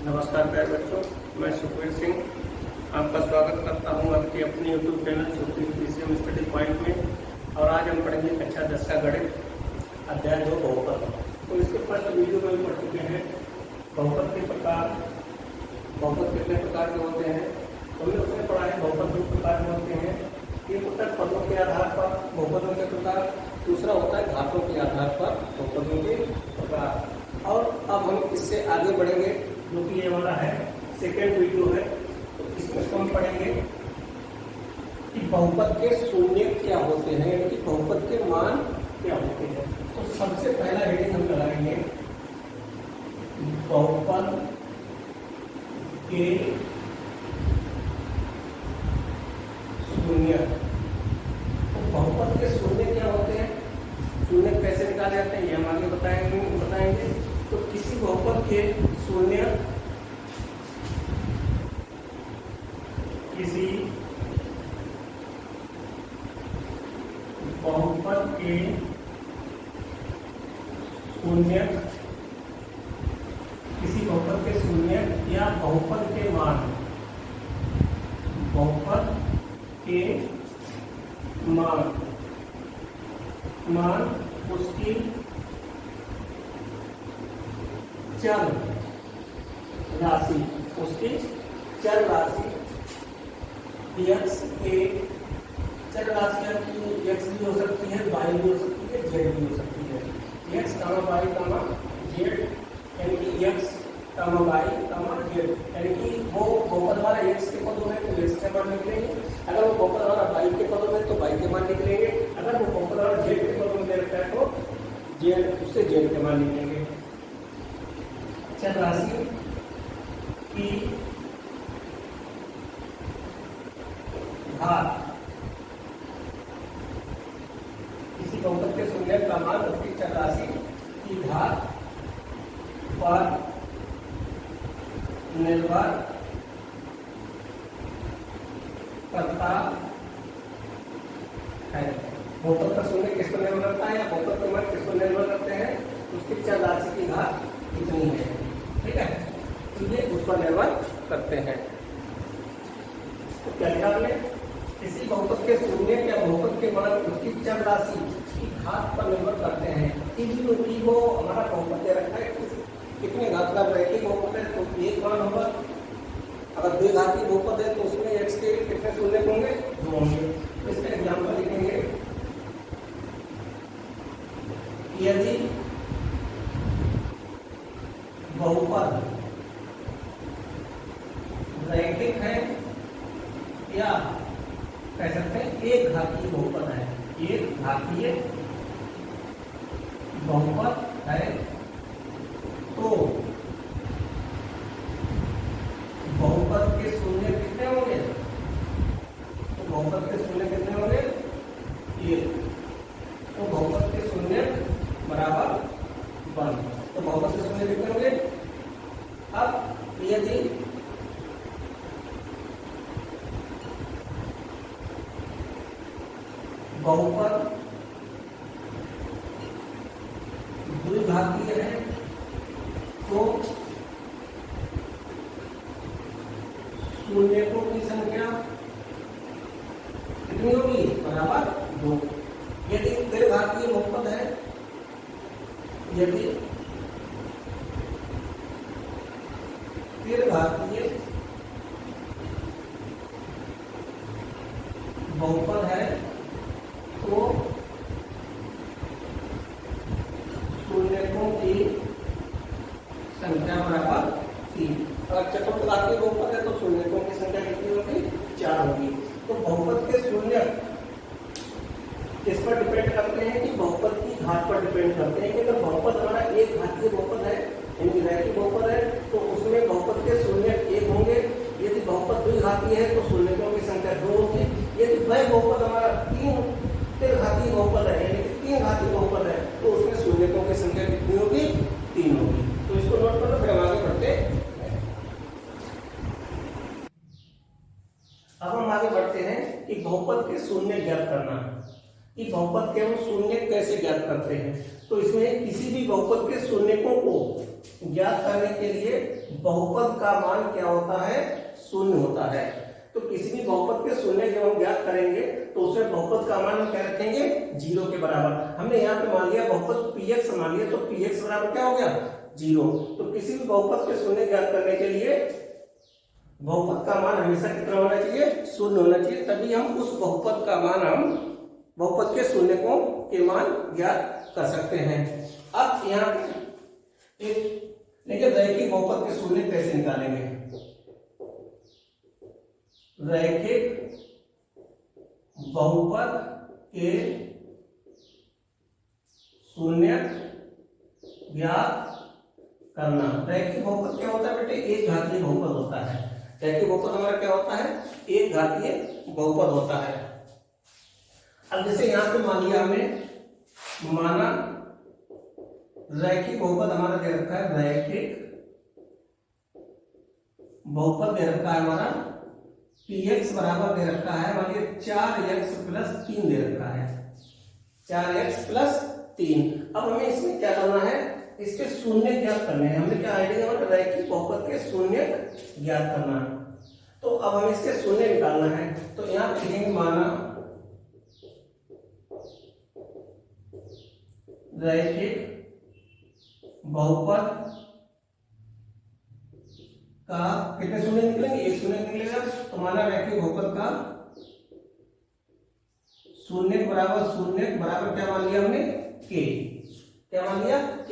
नमस्कार प्यारे बच्चों, मैं सुखवीर सिंह आपका स्वागत करता हूं आपके अपने YouTube channel Sukhveer PCM study point में। और आज हम पढ़ेंगे कक्षा 10 का गणित अध्याय 2 बहुपद। तो इसके फर्स्ट वीडियो में पढ़ चुके हैं बहुपद के प्रकार। बहुपद कितने प्रकार के होते हैं तो हमने उसमें पढ़ा है बहुपद 2 प्रकार के होते हैं। एक होता है पदों के आधार पर बहुपदों के प्रकार, दूसरा होता है घातों के आधार पर बहुपदों के प्रकार। और अब हम इससे आगे बढ़ेंगे जो कि ये हमारा है सेकेंड वीडियो है। तो इसमें हम पढ़ेंगे कि बहुपद के शून्य क्या होते हैं, यानी कि बहुपद के मान क्या होते हैं। तो सबसे पहला हेडिंग हम लगाएंगे बहुपद के शून्य। तो बहुपद के शून्य क्या होते हैं, शून्य कैसे निकाले जाते हैं ये हम आगे बताएंगे। तो किसी बहुपद के शून्य किसी बहुपद के शून्य किसी बहुपद के शून्य या बहुपद के मान, बहुपद के मान उसकी चर राशि, उसकी चर राशि x के चर राशि की x भी हो सकती है, y भी हो सकती है, z भी हो सकती है। x, y, z यानी कि x, y, z यानी कि वो बहुपद हमारा x के पदों में तो x के मान निकलेंगे, अगर वो बहुपद हमारा y के पदों में तो y के मान निकलेंगे, अगर वो बहुपद हमारा z के पदों में दे रखा है तो z उससे z के मान निकलेंगे। चर राशि की घात, किसी बहुपद के शून्य का मान उसकी चर राशि की घात पर निर्भर करता है। बहुपद का शून्य किस पर निर्भर करता है या बहुपद के मान किस पर निर्भर करते हैं, उसकी चर राशि की घात कितनी है, ठीक है, तो ये उस पर निर्भर करते हैं। तो क्या लिखा हमने, किसी बहुपद के शून्य या बहुपद के मान उसकी चर राशि की घात पर निर्भर करते हैं। कि वो हमारा बहुपद दे रखा है कितने घात का रैखिक बहुपद है तो एक मान होगा, अगर द्वि घाती बहुपद है तो उसमें x के कितने शून्य होंगे, 2 होंगे। तो इसका एग्जाम्पल लिखेंगे, यदि बहुपद रैखिक है या कह सकते हैं एक घातीय बहुपद है, एक घातीय बहुपद है तो बहुपद के शून्य कितने होंगे, तो बहुपद के शून्य कितने होंगे, 1, तो बहुपद के शून्य बराबर 1, तो बहुपद के शून्य कितने होंगे। अब यदि बहुपद द्विघातीय है तो शून्यकों की संख्या कितनी होगी, बराबर 2। यदि त्रिघातीय बहुपद है, यदि त्रिघातीय बहुपद है तो शून्यकों की संख्या बराबर 3। अगर चतुर्थघातीय बहुपद है तो शून्यकों की संख्या कितनी होगी, 4 होगी। तो बहुपद के शून्य किस पर डिपेंड करते हैं कि बहुपद की घात पर डिपेंड करते हैं। कि अगर बहुपद हमारा एक घातीय बहुपद है यानी रैखिक बहुपद है तो उसमें बहुपद के शून्य 1 होंगे। यदि बहुपद द्विघातीय है तो शून्यकों की संख्या 2 होगी। यदि वह बहुपद हमारा 3 त्रिघातीय बहुपद है यानी कि 3 घातीय बहुपद है तो उसमें शून्यकों की संख्या कितनी होगी, 3 होगी। तो इसको नोट करो, फिर हम आगे बढ़ते हैं। अब हम आगे बढ़ते हैं कि बहुपद के शून्य ज्ञात करना। कि बहुपद के हम शून्य कैसे ज्ञात करते हैं। तो इसमें किसी भी बहुपद के शून्यकों को ज्ञात करने के लिए बहुपद का मान क्या होता है, शून्य होता है। तो किसी भी बहुपद के शून्य जब हम ज्ञात करेंगे तो उसमें बहुपद का मान हम क्या रखेंगे, 0 के बराबर। हमने यहाँ पे मान लिया बहुपद px मान लिया, तो px बराबर क्या हो गया, 0। तो किसी भी बहुपद के शून्य ज्ञात करने के लिए बहुपद का मान हमेशा कितना होना चाहिए, शून्य होना चाहिए, तभी हम उस बहुपद का मान हम बहुपद के शून्य को के मान ज्ञात कर सकते हैं। अब यहाँ पे लेकिन रैखिक बहुपद के शून्य कैसे निकालेंगे, रैखिक बहुपद के शून्य ज्ञात करना। रैखिक बहुपद क्या होता है बेटे, एक घातीय बहुपद होता है। रैखिक बहुपद हमारा क्या होता है, एक घातीय बहुपद होता है। अब जैसे यहां पे मान लिया हमने, माना रैखिक बहुपद हमारा दे रखा है, रैखिक बहुपद दे रखा है हमारा px बराबर दे रखा है, मान लीजिए 4x प्लस 3 दे रखा है, 4x प्लस 3। अब हमें इसमें क्या करना है, इसके शून्य ज्ञात करने हैं। हमने क्या आइडिया मतलब रैखिक बहुपद के शून्य ज्ञात करना है। तो अब हमें इसके शून्य निकालना है। तो यहाँ पे लिखेंगे माना रैखिक बहुपद का कितने शून्य निकलेंगे, एक शून्य निकलेगा। तो माना रैखिक बहुपद का शून्य बराबर क्या मान लिया हमने, k। क्या मान लिया, k।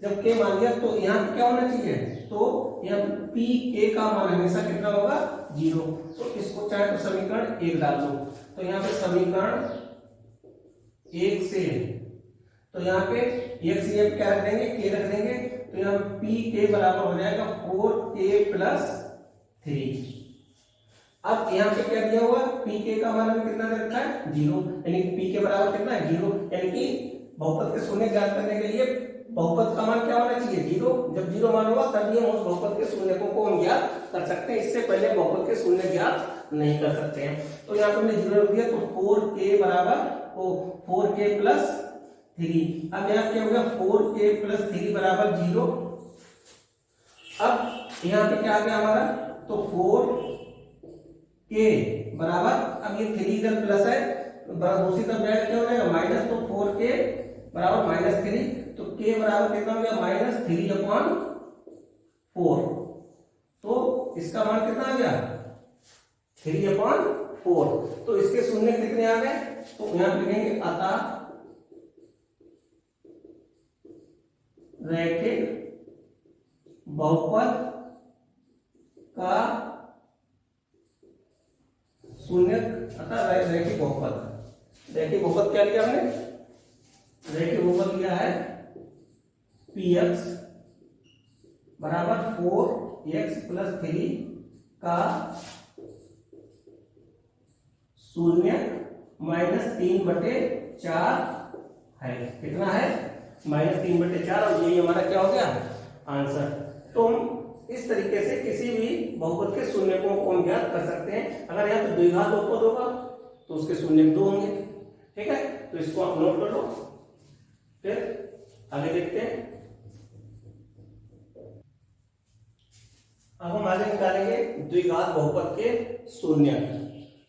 जब k मान लिया तो यहाँ पे क्या होना चाहिए, तो यहाँ p k का मान हमेशा कितना होगा, 0। तो इसको चाहे तो समीकरण 1 डाल दो। तो यहाँ पे समीकरण 1 से, तो यहाँ पे 1 से क्या रख देंगे, k रख देंगे। तो यहाँ p k बराबर हो जाएगा 4k प्लस 3। अब यहाँ पे क्या दिया हुआ, p k का मान हमें कितना दे रखा है, 0, यानी p के बराबर कितना है, 0। यानी कि बहुपद के शून्य ज्ञात करने के लिए बहुपद का मान क्या होना चाहिए, 0। जब 0 मान होगा तभी हम उस बहुपद के शून्य को हम ज्ञात कर सकते हैं। इससे पहले बहुपद के शून्य ज्ञात नहीं कर सकते हैं। तो यहाँ पे हमने 0 रख दिया, तो 4k बराबर 4k प्लस 3। अब यहाँ क्या हो गया, 4k प्लस 3 बराबर 0। अब यहाँ पे क्या आ गया हमारा, तो 4k बराबर, अब ये 3 इधर प्लस है, दूसरी तरफ जाएगा क्या हो जाएगा माइनस, तो 4k बराबर -3। तो k बराबर कितना हो गया, -3/4। तो इसका मान कितना आ गया, 3/4। तो इसके शून्य कितने आ गए, तो यहाँ लिखेंगे अतः रैखिक बहुपद का शून्य, अतः रैखिक बहुपद क्या लिया हमने, रैखिक बहुपद लिया है px बराबर 4x प्लस 3 का शून्य -3/4 है। कितना है, -3/4। और यही हमारा क्या हो गया आंसर। तो हम इस तरीके से किसी भी बहुपद के शून्य को हम ज्ञात कर सकते हैं। अगर यहाँ पे द्विघात बहुपद होगा तो उसके शून्य 2 होंगे, ठीक है। तो इसको आप नोट कर लो, फिर आगे देखते हैं। अब हम आगे निकालेंगे द्विघात बहुपद के शून्य।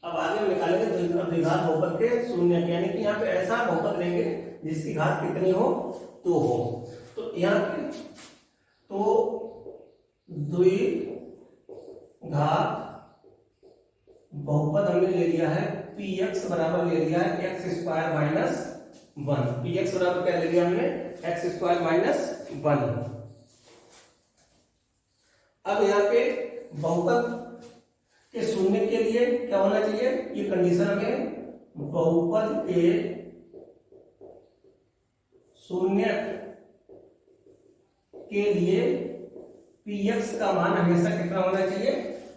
अब आगे हम निकालेंगे द्विघात बहुपद के शून्य, यानी कि यहाँ पे ऐसा बहुपद लेंगे जिसकी घात कितनी हो, 2 हो। तो यहाँ पे तो द्विघात बहुपद हमने ले लिया है px बराबर ले लिया है x² - 1। px बराबर क्या ले लिया हमने, x² - 1। अब यहाँ पे बहुपद के शून्य के लिए क्या होना चाहिए, ये कंडीशन हमें बहुपद के शून्य के लिए px का मान हमेशा कितना होना चाहिए,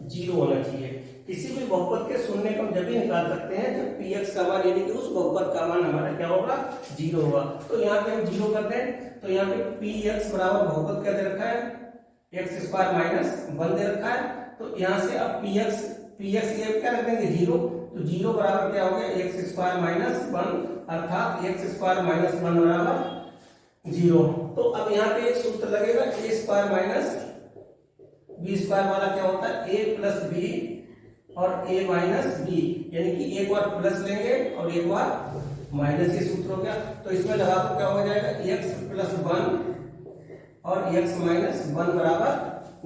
0 होना चाहिए। किसी भी बहुपद के शून्य को हम जब भी निकाल सकते हैं जब px का मान, यानी कि उस बहुपद का मान हमारा क्या होगा, 0 होगा। तो यहाँ पे हम 0 कर दें, तो यहाँ पे px बराबर बहुपद क्या दे रखा है, x² - 1 दे रखा है। तो यहाँ से अब px ये क्या रख देंगे, 0। तो 0 बराबर क्या हो गया, x² - 1, अर्थात x² - 1 बराबर 0। तो अब यहाँ पे एक सूत्र लगेगा ए स्क्वायर माइनस बी स्क्वायर वाला क्या होता है ए प्लस बी और ए माइनस बी, यानी कि एक बार प्लस लेंगे और एक बार माइनस, ये सूत्र हो गया। तो इसमें लगा तो क्या हो जाएगा x प्लस 1 और x माइनस 1 बराबर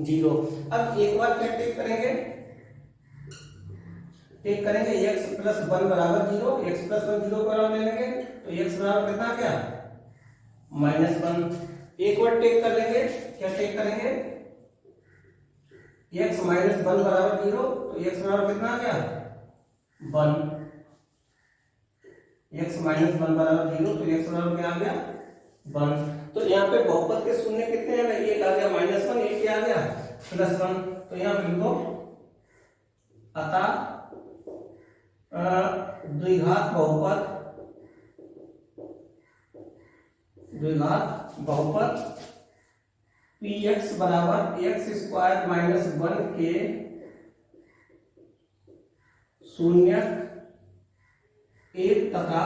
0। अब एक बार क्या टेक करेंगे, टेक करेंगे x प्लस 1 बराबर 0, x प्लस 1 0 बराबर ले लेंगे तो x बराबर कितना क्या माइनस 1। एक बार टेक कर लेंगे, क्या टेक करेंगे x माइनस 1 बराबर 0, तो x बराबर कितना आ गया 1, x माइनस 1 बराबर 0, तो x बराबर क्या आ गया 1। तो यहाँ पे बहुपद के शून्य कितने हैं, एक आ गया -1, एक क्या आ गया +1। तो यहाँ पे लिखो अतः द्विघात बहुपद px बराबर x स्क्वायर माइनस 1 के शून्य 1 तथा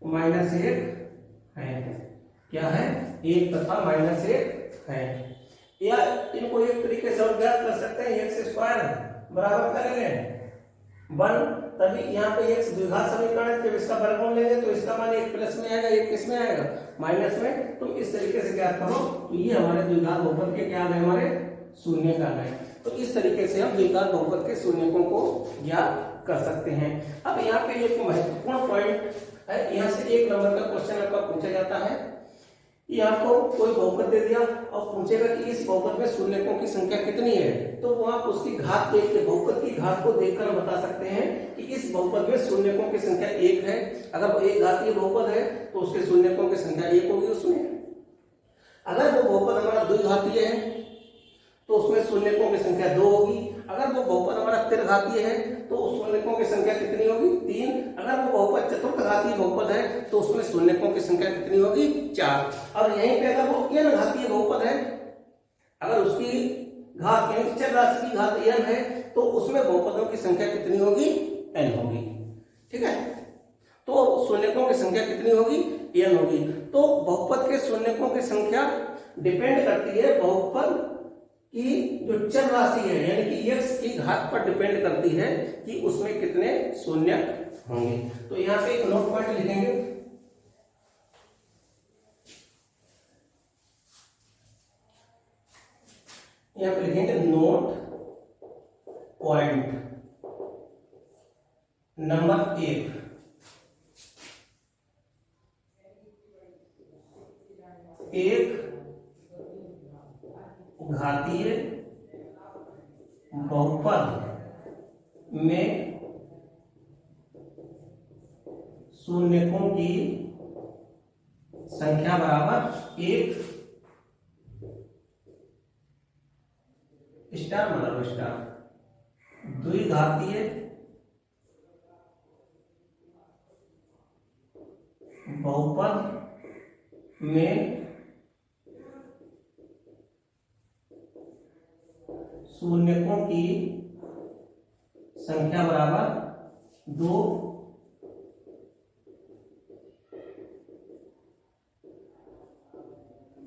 -1 है। क्या है 1 तथा -1 है। या इनको एक तरीके से और ज्ञात कर सकते हैं, x स्क्वायर बराबर करेंगे 1, तभी यहाँ पे x द्विघात समीकरण है, जब इसका वर्गमूल लेंगे तो इसका मान एक प्लस में आएगा, एक किस में आएगा माइनस में। तो इस तरीके से ज्ञात करो, तो ये हमारे द्विघात बहुपद के क्या है हमारे शून्य का है। तो इस तरीके से हम द्विघात बहुपद के शून्यकों को ज्ञात कर सकते हैं। अब यहाँ पे एक महत्वपूर्ण पॉइंट है, यहाँ से 1 नंबर का क्वेश्चन आपका पूछा जाता है कि आपको कोई बहुपद दे दिया और पूछेगा कि इस बहुपद में शून्यकों की संख्या कितनी है, तो वो आप उसकी घात देख के बहुपद की घात को देखकर बता सकते हैं कि इस बहुपद में शून्यकों की संख्या 1 है। अगर वो एक घातीय बहुपद है तो उसके शून्यकों की संख्या 1 होगी उसमें। अगर वो बहुपद हमारा द्विघातीय है तो उसमें शून्यकों की संख्या 2 होगी। अगर वो बहुपद हमारा त्रिघातीय है तो उस शून्यकों की संख्या कितनी होगी 3। अगर वो बहुपद चतुर्थघातीय बहुपद है तो उसमें शून्यकों की संख्या कितनी होगी 4। और यहीं पे अगर वो n घातीय बहुपद है, अगर उसकी घात यानी चर राशि की घात n है तो उसमें बहुपदों की संख्या कितनी होगी n होगी। ठीक है, तो शून्यकों की संख्या कितनी होगी n होगी। तो बहुपद के शून्यकों की संख्या डिपेंड करती है बहुपद की जो चर राशि है, यानी कि x की घात पर डिपेंड करती है कि उसमें कितने शून्य होंगे। तो यहाँ पे एक नोट पॉइंट लिखेंगे, यहाँ पे लिखेंगे नोट पॉइंट नंबर 1, एक घातीय बहुपद में शून्यकों की संख्या बराबर 1 स्टार मतलब स्टार। द्विघातीय बहुपद में शून्यकों की संख्या बराबर 2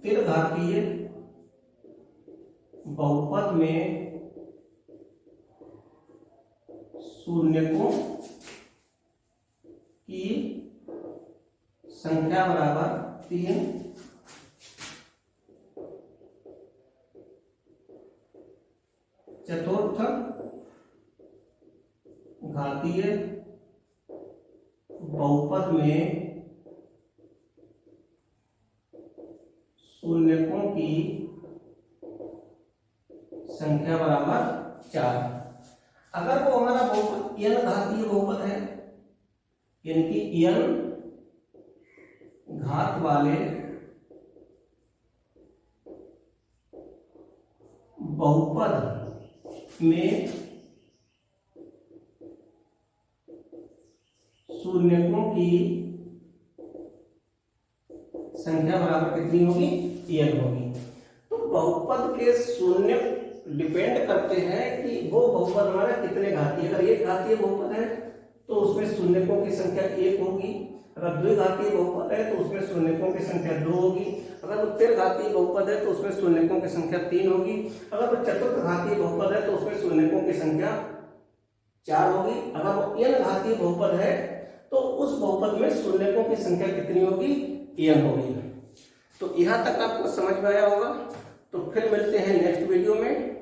त्रिघातीय बहुपद में शून्यकों की संख्या बराबर 3 चतुर्थ घातीय बहुपद में शून्यकों की संख्या बराबर 4। अगर वो हमारा बहुपद n घातीय बहुपद है, यानी कि n घात वाले बहुपद में शून्यकों की संख्या बराबर कितनी होगी n होगी। तो बहुपद के शून्य डिपेंड करते हैं कि वो बहुपद हमारा कितने घातीय। अगर एक घातीय बहुपद है तो उसमें शून्यकों की संख्या 1 होगी। अगर द्विघातीय बहुपद है तो उसमें शून्यकों की संख्या 2 होगी। अगर वो त्रिघातीय बहुपद है तो उसमें शून्यकों की संख्या 3 होगी। अगर वो चतुर्थ घातीय बहुपद है तो उसमें शून्यकों की संख्या 4 होगी। अगर वो n घातीय बहुपद है तो उस बहुपद में शून्यकों की संख्या कितनी होगी? n होगी। तो यहाँ तक आपको समझ में आया होगा। तो फिर मिलते हैं नेक्स्ट वीडियो में।